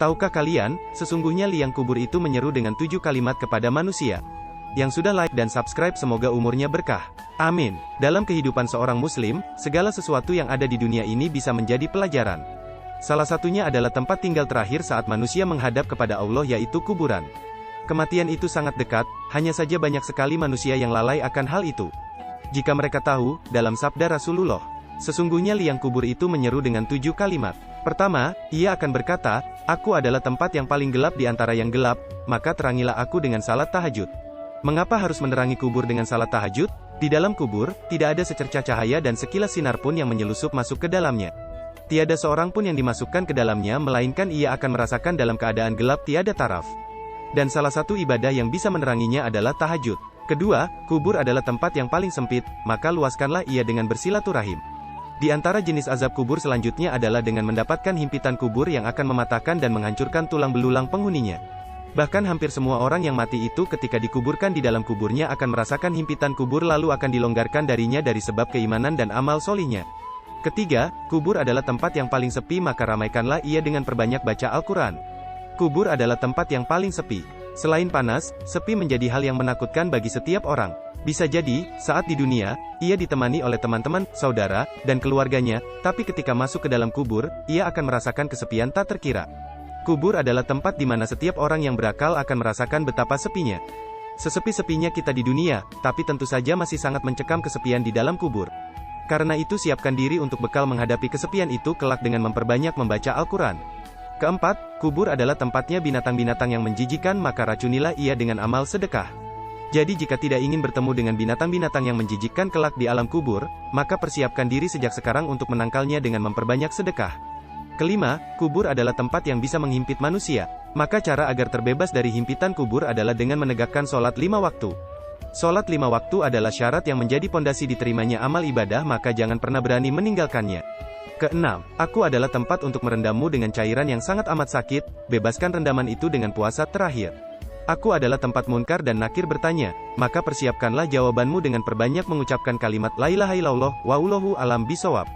Tahukah kalian, sesungguhnya liang kubur itu menyeru dengan 7 kalimat kepada manusia. Yang sudah like dan subscribe semoga umurnya berkah. Amin. Dalam kehidupan seorang muslim, segala sesuatu yang ada di dunia ini bisa menjadi pelajaran. Salah satunya adalah tempat tinggal terakhir saat manusia menghadap kepada Allah, yaitu kuburan. Kematian itu sangat dekat, hanya saja banyak sekali manusia yang lalai akan hal itu. Jika mereka tahu, dalam sabda Rasulullah, sesungguhnya liang kubur itu menyeru dengan 7 kalimat. Pertama, ia akan berkata, aku adalah tempat yang paling gelap di antara yang gelap, maka terangilah aku dengan salat tahajud. Mengapa harus menerangi kubur dengan salat tahajud? Di dalam kubur, tidak ada secercah cahaya dan sekilas sinar pun yang menyelusup masuk ke dalamnya. Tiada seorang pun yang dimasukkan ke dalamnya melainkan ia akan merasakan dalam keadaan gelap tiada taraf. Dan salah satu ibadah yang bisa meneranginya adalah tahajud. Kedua, kubur adalah tempat yang paling sempit, maka luaskanlah ia dengan bersilaturahim. Di antara jenis azab kubur selanjutnya adalah dengan mendapatkan himpitan kubur yang akan mematahkan dan menghancurkan tulang belulang penghuninya. Bahkan hampir semua orang yang mati itu ketika dikuburkan di dalam kuburnya akan merasakan himpitan kubur lalu akan dilonggarkan darinya dari sebab keimanan dan amal solihnya. Ketiga, kubur adalah tempat yang paling sepi maka ramaikanlah ia dengan perbanyak baca Al-Quran. Kubur adalah tempat yang paling sepi. Selain panas, sepi menjadi hal yang menakutkan bagi setiap orang. Bisa jadi, saat di dunia, ia ditemani oleh teman-teman, saudara, dan keluarganya, tapi ketika masuk ke dalam kubur, ia akan merasakan kesepian tak terkira. Kubur adalah tempat di mana setiap orang yang berakal akan merasakan betapa sepinya. Sesepi-sepinya kita di dunia, tapi tentu saja masih sangat mencekam kesepian di dalam kubur. Karena itu siapkan diri untuk bekal menghadapi kesepian itu kelak dengan memperbanyak membaca Al-Quran. Keempat, kubur adalah tempatnya binatang-binatang yang menjijikan maka racunilah ia dengan amal sedekah. Jadi jika tidak ingin bertemu dengan binatang-binatang yang menjijikkan kelak di alam kubur, maka persiapkan diri sejak sekarang untuk menangkalnya dengan memperbanyak sedekah. Kelima, kubur adalah tempat yang bisa menghimpit manusia. Maka cara agar terbebas dari himpitan kubur adalah dengan menegakkan sholat 5 waktu. Sholat 5 waktu adalah syarat yang menjadi pondasi diterimanya amal ibadah maka jangan pernah berani meninggalkannya. Keenam, aku adalah tempat untuk merendammu dengan cairan yang sangat amat sakit, bebaskan rendaman itu dengan puasa terakhir. Aku adalah tempat munkar dan nakir bertanya, maka persiapkanlah jawabanmu dengan perbanyak mengucapkan kalimat la ilaha illallah, wallahu alam bisawab.